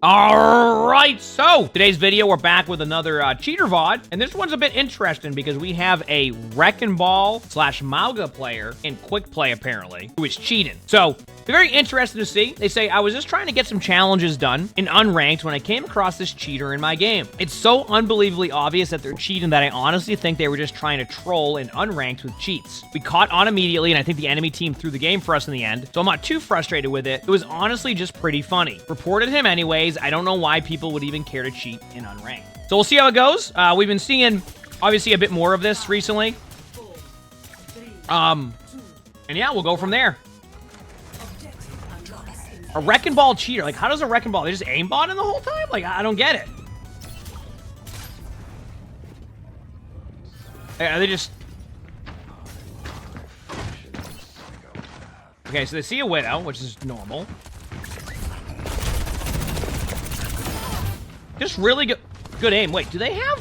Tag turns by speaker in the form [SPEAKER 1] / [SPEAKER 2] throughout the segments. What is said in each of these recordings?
[SPEAKER 1] All right, so today's video, we're back with another cheater VOD, and this one's a bit interesting because we have a Wrecking Ball / Mauga player in quick play, apparently, who is cheating. So, very interesting to see. They say, I was just trying to get some challenges done in unranked when I came across this cheater in my game. It's so unbelievably obvious that they're cheating that I honestly think they were just trying to troll in unranked with cheats. We caught on immediately, and I think the enemy team threw the game for us in the end, so I'm not too frustrated with it. It was honestly just pretty funny. Reported him anyways. I don't know why people would even care to cheat in unranked. So we'll see how it goes. We've been seeing, obviously, a bit more of this recently. And yeah, we'll go from there. A Wrecking Ball cheater. Like, how does a Wrecking Ball? They just aimbotting the whole time? Like, I don't get it. They just... Okay, so they see a Widow, which is normal. Just really good aim. Wait, do they have...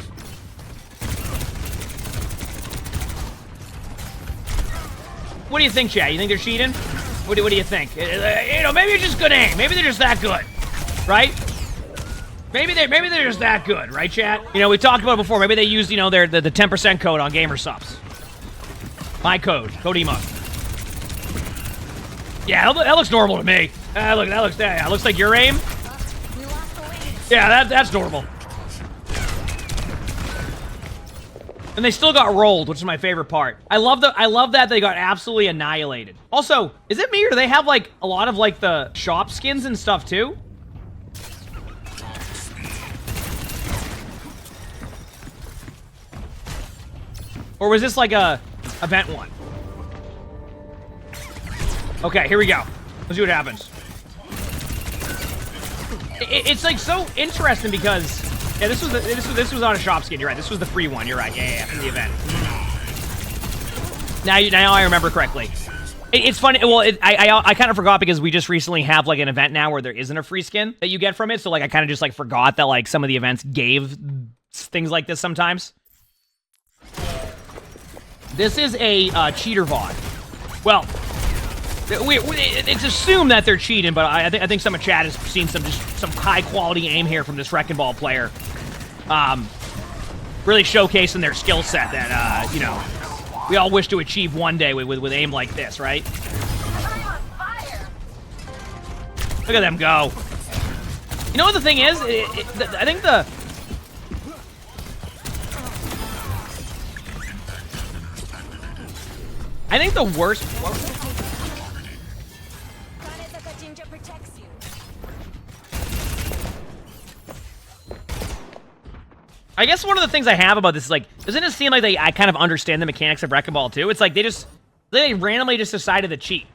[SPEAKER 1] What do you think, chat? You think they're cheating? What do you think? You know, maybe it's just good aim. Maybe they're just that good, right? Maybe they're just that good, right, chat? You know, we talked about it before. Maybe they used, you know, the 10% code on gamer subs. My code emongg. Yeah, that looks normal to me. That looks like your aim. Yeah, that's normal. And they still got rolled, which is my favorite part. I love that they got absolutely annihilated. Also, is it me or do they have like a lot of like the shop skins and stuff too? Or was this like a event one? Okay, here we go. Let's see what happens. It's like so interesting because yeah, this was not a shop skin. You're right. This was the free one. You're right. Yeah, from the event. Now I remember correctly. It's funny. Well, I kind of forgot because we just recently have like an event now where there isn't a free skin that you get from it. So like I kind of just like forgot that like some of the events gave things like this sometimes. This is a cheater VOD. Well. It's assumed that they're cheating, but I think some of chat has seen some high quality aim here from this Wrecking Ball player, really showcasing their skill set that you know we all wish to achieve one day with aim like this, right? Look at them go. You know what the thing is? I think the worst. I guess one of the things I have about this is, like, doesn't it seem like I kind of understand the mechanics of Wrecking Ball, too? It's like they randomly just decided to cheat.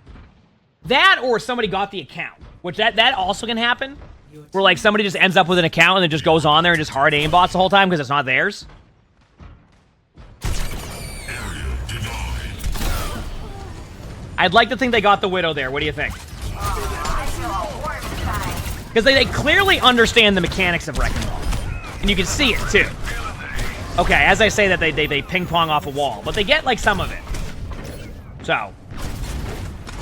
[SPEAKER 1] That or somebody got the account, which that also can happen, where, like, somebody just ends up with an account and then just goes on there and just hard aimbots the whole time because it's not theirs. I'd like to think they got the Widow there. What do you think? Because they clearly understand the mechanics of Wrecking Ball. And you can see it, too. Okay, as I say that, they ping-pong off a wall. But they get, like, some of it. So.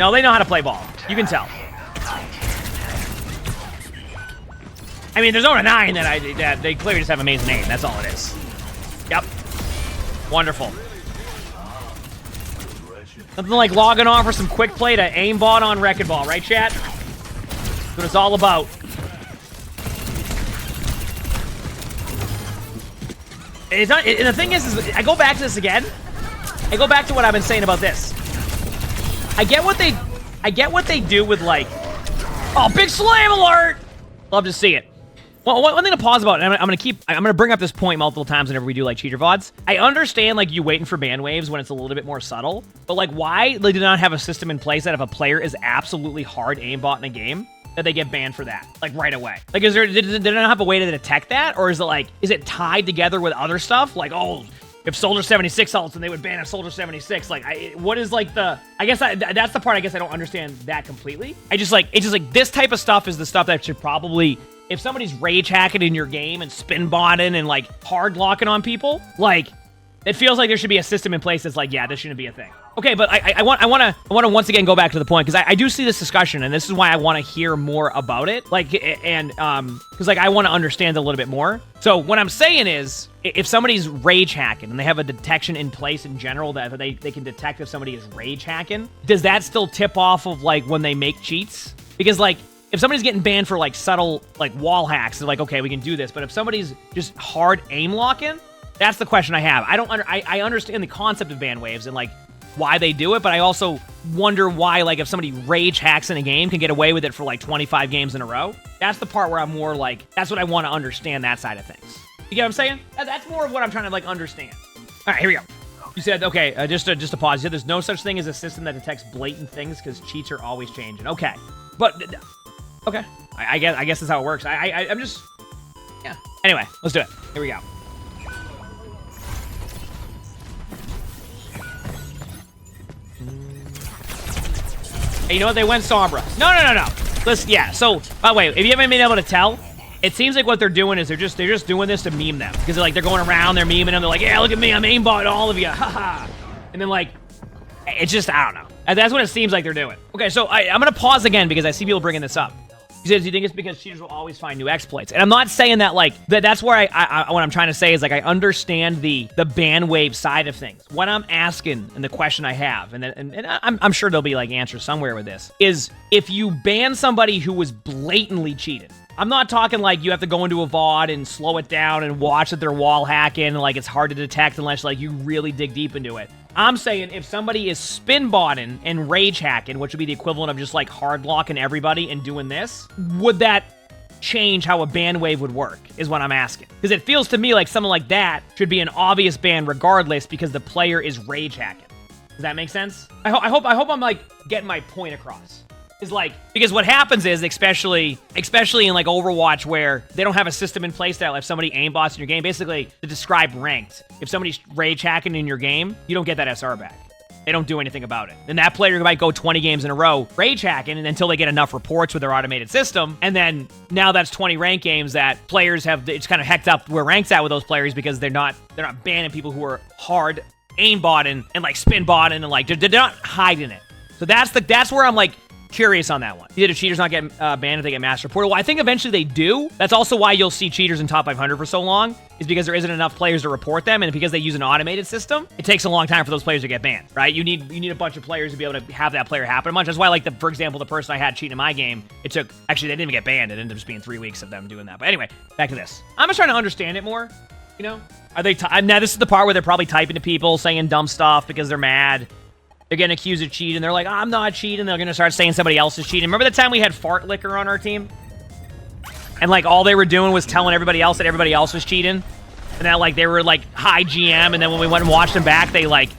[SPEAKER 1] No, they know how to play ball. You can tell. I mean, there's only 9 that they clearly just have amazing aim. That's all it is. Yep. Wonderful. Something like logging on for some quick play to aimbot on Wrecking Ball, right, chat? That's what it's all about. And the thing is I go back to this again. I go back to what I've been saying about this. I get what they do with like, oh, big slam alert! Love to see it. Well, one thing to pause about, and I'm gonna bring up this point multiple times whenever we do like cheater VODs. I understand like you waiting for ban waves when it's a little bit more subtle, but like why they do not have a system in place that if a player is absolutely hard aimbot in a game, that they get banned for that, like, right away? Like, did they not have a way to detect that? Or is it tied together with other stuff? Like, oh, if Soldier 76 ults, then they would ban a Soldier 76. Like, what is, like, I guess that's the part I guess I don't understand that completely. It's just like, this type of stuff is the stuff that should probably, if somebody's rage hacking in your game and spin botting and, like, hard locking on people, like, it feels like there should be a system in place that's like, yeah, this shouldn't be a thing. Okay, but I want to once again go back to the point, because I do see this discussion, and this is why I want to hear more about it. Like, and because like I want to understand a little bit more. So what I'm saying is, if somebody's rage hacking and they have a detection in place in general that they can detect if somebody is rage hacking, does that still tip off of like when they make cheats? Because like, if somebody's getting banned for like subtle like wall hacks, they're like, okay, we can do this. But if somebody's just hard aim locking, that's the question I have. I understand the concept of ban waves and like why they do it, but I also wonder why, like, if somebody rage hacks in a game can get away with it for like 25 games in a row. That's the part where I'm more like, that's what I want to understand, that side of things. You get what I'm saying? That's more of what I'm trying to like understand. All right, here we go. You said, okay, just to pause. You said there's no such thing as a system that detects blatant things because cheats are always changing. Okay, but okay, I guess that's how it works. I'm just, yeah. Anyway, let's do it. Here we go. Hey, you know what? They went Sombra. No. Listen, yeah. So, by the way, if you haven't been able to tell, it seems like what they're doing is they're just doing this to meme them, because they're going around, they're memeing them. They're like, yeah, look at me, I'm aimbot all of you, haha. And then like, it's just, I don't know. And that's what it seems like they're doing. Okay, so I'm gonna pause again because I see people bringing this up. He says, do you think it's because cheaters will always find new exploits? And I'm not saying that like, that's where what I'm trying to say is like, I understand the ban wave side of things. What I'm asking, and the question I have, and I'm sure there'll be like answers somewhere with this, is if you ban somebody who was blatantly cheated. I'm not talking like you have to go into a VOD and slow it down and watch that they're wall hacking, and like it's hard to detect unless like you really dig deep into it. I'm saying if somebody is spin botting and rage hacking, which would be the equivalent of just like hard locking everybody and doing this, would that change how a ban wave would work, is what I'm asking. Because it feels to me like something like that should be an obvious ban regardless because the player is rage hacking. Does that make sense? I hope I'm like getting my point across. Is like, because what happens is, especially in like Overwatch, where they don't have a system in place that if somebody aimbots in your game, basically to describe ranked, if somebody's rage hacking in your game, you don't get that SR back. They don't do anything about it. And that player might go 20 games in a row rage hacking, and until they get enough reports with their automated system, and then now that's 20 ranked games that players have, it's kind of hecked up where rank's at with those players because they're not banning people who are hard aimbotting and like spin botting and like they're not hiding it. So that's where I'm like curious on that one. Did a cheaters not get banned if they get mass reported? Well, I think eventually they do. That's also why you'll see cheaters in top 500 for so long, is because there isn't enough players to report them, and because they use an automated system, it takes a long time for those players to get banned, right? You need a bunch of players to be able to have that player happen a bunch. That's why, like, for example, the person I had cheating in my game, it took, actually, they didn't even get banned. It ended up just being 3 weeks of them doing that. But anyway, back to this. I'm just trying to understand it more, you know? Are they, now this is the part where they're probably typing to people, saying dumb stuff because they're mad. They're getting accused of cheating. They're like, I'm not cheating. They're going to start saying somebody else is cheating. Remember the time we had Fart Liquor on our team? And, like, all they were doing was telling everybody else that everybody else was cheating? And that, like, they were, like, high GM, and then when we went and watched them back, they, like,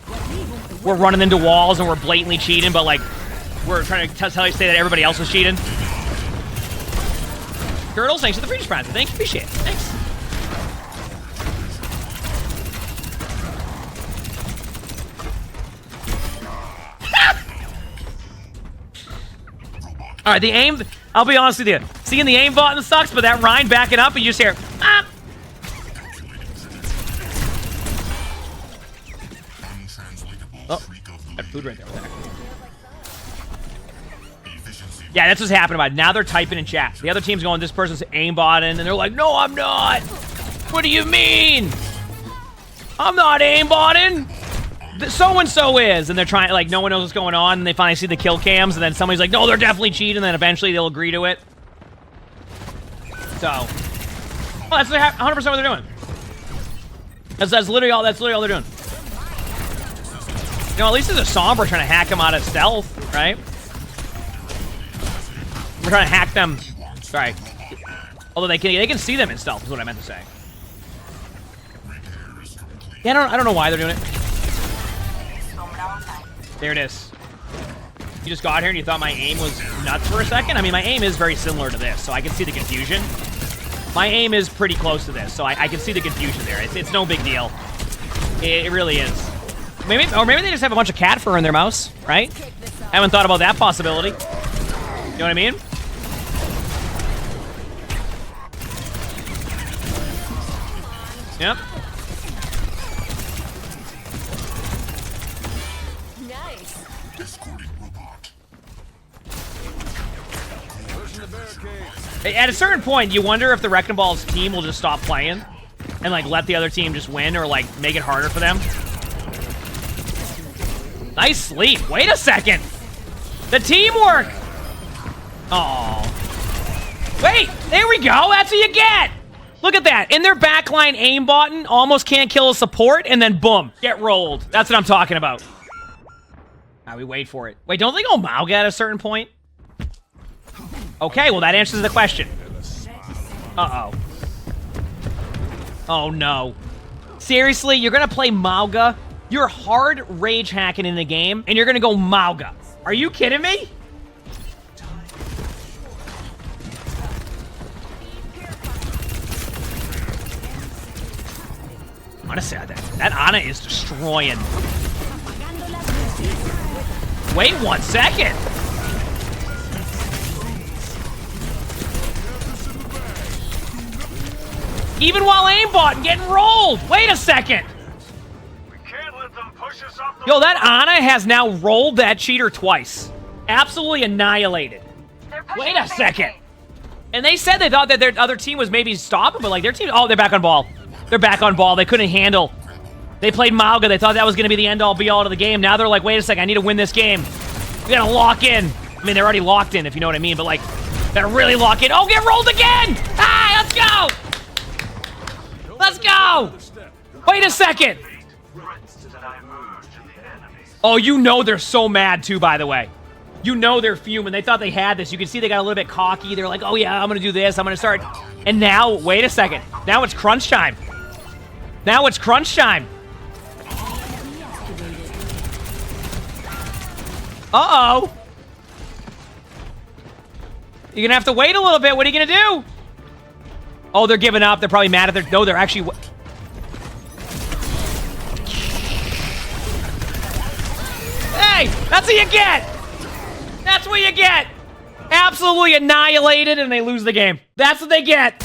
[SPEAKER 1] were running into walls and were blatantly cheating, but, like, we're trying to say that everybody else was cheating. Girdles, thanks for the free sponsor. Thanks, appreciate it. Thanks. All right, the aim, I'll be honest with you. Seeing the aim button sucks, but that Rhine backing up and you just hear, ah! Oh, got food right there. Yeah, that's what's happening about it. Now they're typing in chat. The other team's going, this person's aimbotting, and they're like, no, I'm not. What do you mean? I'm not aimbotting. So-and-so is, and they're trying, like, no one knows what's going on, and they finally see the kill cams, and then somebody's like, no, they're definitely cheating, and then eventually they'll agree to it. So, well, that's 100% what they're doing. That's literally all they're doing. You know, at least there's a Sombra trying to hack them out of stealth, right? We're trying to hack them, sorry. Although they can see them in stealth, is what I meant to say. Yeah, I don't know why they're doing it. There it is. You just got here and you thought my aim was nuts for a second? I mean, my aim is very similar to this, so I can see the confusion. My aim is pretty close to this, so I can see the confusion there. It's no big deal. It really is. Maybe they just have a bunch of cat fur in their mouse, right? I haven't thought about that possibility. You know what I mean? Yep. At a certain point, you wonder if the Wrecking Ball's team will just stop playing and, like, let the other team just win or, like, make it harder for them. Nice sleep. Wait a second. The teamwork. Oh. Wait, there we go. That's what you get. Look at that. In their backline aimbotting, almost can't kill a support, and then boom, get rolled. That's what I'm talking about. Now we wait for it. Wait, don't they go emongg at a certain point? Okay, well, that answers the question. Uh-oh. Oh, no. Seriously, you're going to play emongg? You're hard rage hacking in the game, and you're going to go emongg. Are you kidding me? Honestly, that Ana is destroying. Wait 1 second. Even while aimbot and getting rolled. Wait a second.
[SPEAKER 2] We can't let them push us off the
[SPEAKER 1] Yo, that Ana has now rolled that cheater twice. Absolutely annihilated. Wait a second. And they said they thought that their other team was maybe stopping, but like their team, oh, they're back on ball. They're back on ball. They couldn't handle. They played emongg. They thought that was going to be the end-all, be-all to the game. Now they're like, wait a second, I need to win this game. We got to lock in. I mean, they're already locked in, if you know what I mean, but like, gotta really lock in. Oh, get rolled again! Ah, let's go! Let's go! Wait a second. Oh, you know they're so mad too, by the way. You know they're fuming. They thought they had this. You can see they got a little bit cocky. They're like, oh yeah, I'm gonna do this. I'm gonna start. And now, wait a second. Now it's crunch time. Now it's crunch time. Uh-oh. You're gonna have to wait a little bit. What are you gonna do? Oh, they're giving up. They're probably mad at their... No, they're actually... Hey, that's what you get. That's what you get. Absolutely annihilated, and they lose the game. That's what they get.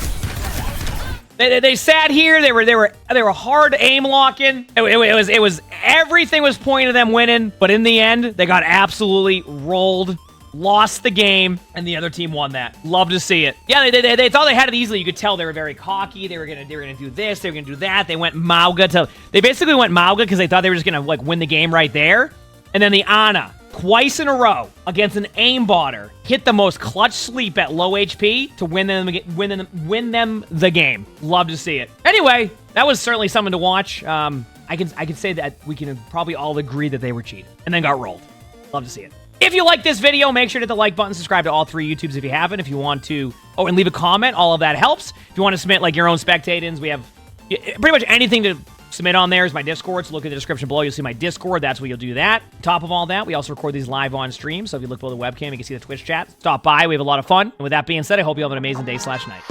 [SPEAKER 1] They sat here. They were hard aim locking. It was everything was pointing to them winning, but in the end, they got absolutely rolled. Lost the game, and the other team won that. Love to see it. Yeah, they thought they had it easily. You could tell they were very cocky. They were gonna do this. They were gonna do that. They went emongg. They basically went emongg because they thought they were just gonna like win the game right there. And then the Ana, twice in a row against an aimbotter, hit the most clutch sleep at low HP to win them the game. Love to see it. Anyway, that was certainly something to watch. I can say that we can probably all agree that they were cheated and then got rolled. Love to see it. If you like this video, make sure to hit the like button, subscribe to all 3 YouTubes if you haven't. If you want to, and leave a comment, all of that helps. If you want to submit like your own spectatings, we have pretty much anything to submit on there is my Discord, so look at the description below. You'll see my Discord. That's where you'll do that. On top of all that, we also record these live on stream, so if you look below the webcam, you can see the Twitch chat. Stop by. We have a lot of fun. And with that being said, I hope you have an amazing day/night.